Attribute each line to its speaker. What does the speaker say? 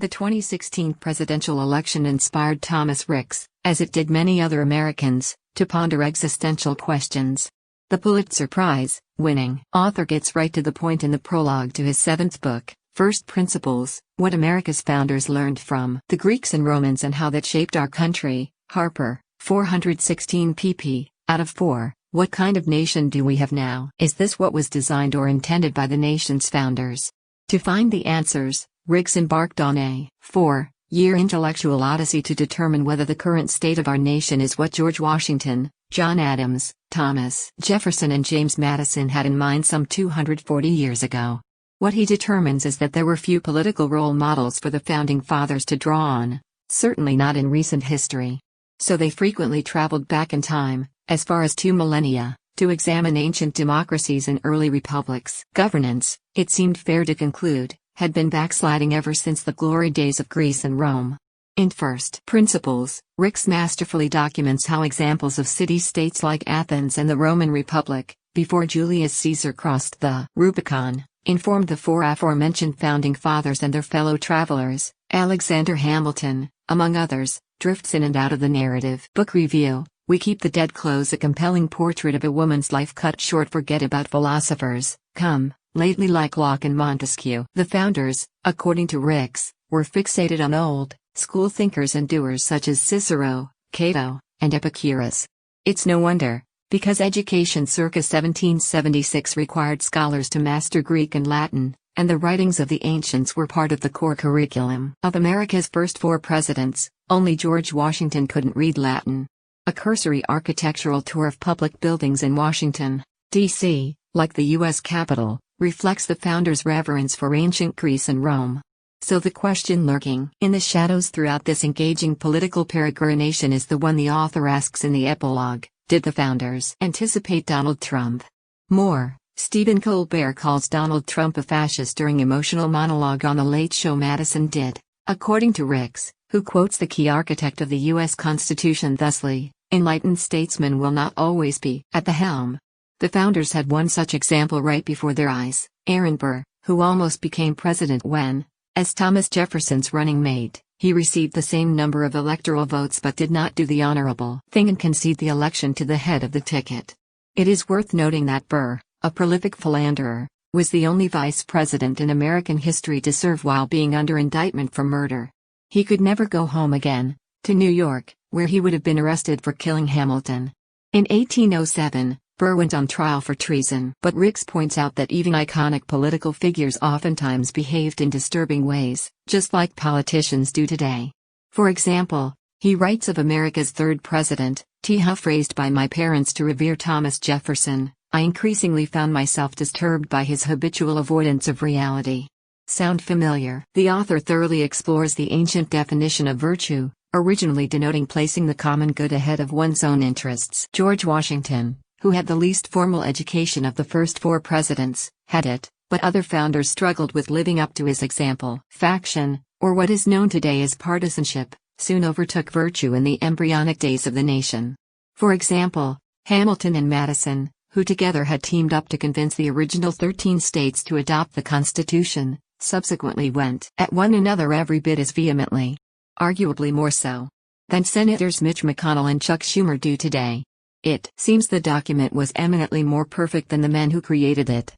Speaker 1: The 2016 presidential election inspired Thomas Ricks, as it did many other Americans, to ponder existential questions. The Pulitzer Prize-winning author gets right to the point in the prologue to his seventh book, First Principles, What America's Founders Learned from the Greeks and Romans and How That Shaped Our Country. Harper, 416 pp. Out of 4, What Kind of Nation Do We Have Now? Is this what was designed or intended by the nation's founders? To find the answers, Ricks embarked on a 4-year intellectual odyssey to determine whether the current state of our nation is what George Washington, John Adams, Thomas Jefferson and James Madison had in mind some 240 years ago. What he determines is that there were few political role models for the Founding Fathers to draw on, certainly not in recent history. So they frequently traveled back in time, as far as 2 millennia, to examine ancient democracies and early republics. Governance, it seemed fair to conclude, had been backsliding ever since the glory days of Greece and Rome. In First Principles, Ricks masterfully documents how examples of city-states like Athens and the Roman Republic, before Julius Caesar crossed the Rubicon, informed the 4 aforementioned Founding Fathers and their fellow travelers. Alexander Hamilton, among others, drifts in and out of the narrative. Book review: We Keep the Dead Close, a compelling portrait of a woman's life cut short. Forget about philosophers, come, lately, like Locke and Montesquieu. The founders, according to Ricks, were fixated on old school thinkers and doers such as Cicero, Cato, and Epicurus. It's no wonder, because education circa 1776 required scholars to master Greek and Latin, and the writings of the ancients were part of the core curriculum. Of America's first 4 presidents, only George Washington couldn't read Latin. A cursory architectural tour of public buildings in Washington, D.C., like the U.S. Capitol, reflects the founders' reverence for ancient Greece and Rome. So the question lurking in the shadows throughout this engaging political peregrination is the one the author asks in the epilogue: did the founders anticipate Donald Trump? More, Stephen Colbert calls Donald Trump a fascist during emotional monologue on The Late Show. Madison did. According to Ricks, who quotes the key architect of the U.S. Constitution thusly, enlightened statesmen will not always be at the helm. The founders had one such example right before their eyes, Aaron Burr, who almost became president when, as Thomas Jefferson's running mate, he received the same number of electoral votes but did not do the honorable thing and concede the election to the head of the ticket. It is worth noting that Burr, a prolific philanderer, was the only vice president in American history to serve while being under indictment for murder. He could never go home again, to New York, where he would have been arrested for killing Hamilton. In 1807, Burr went on trial for treason. But Ricks points out that even iconic political figures oftentimes behaved in disturbing ways, just like politicians do today. For example, he writes of America's 3rd president, T. Huff. Raised by my parents to revere Thomas Jefferson, I increasingly found myself disturbed by his habitual avoidance of reality. Sound familiar? The author thoroughly explores the ancient definition of virtue, originally denoting placing the common good ahead of one's own interests. George Washington, who had the least formal education of the first 4 presidents, had it, but other founders struggled with living up to his example. Faction, or what is known today as partisanship, soon overtook virtue in the embryonic days of the nation. For example, Hamilton and Madison, who together had teamed up to convince the original 13 states to adopt the Constitution, subsequently went at one another every bit as vehemently, arguably more so, than Senators Mitch McConnell and Chuck Schumer do today. It seems the document was eminently more perfect than the men who created it.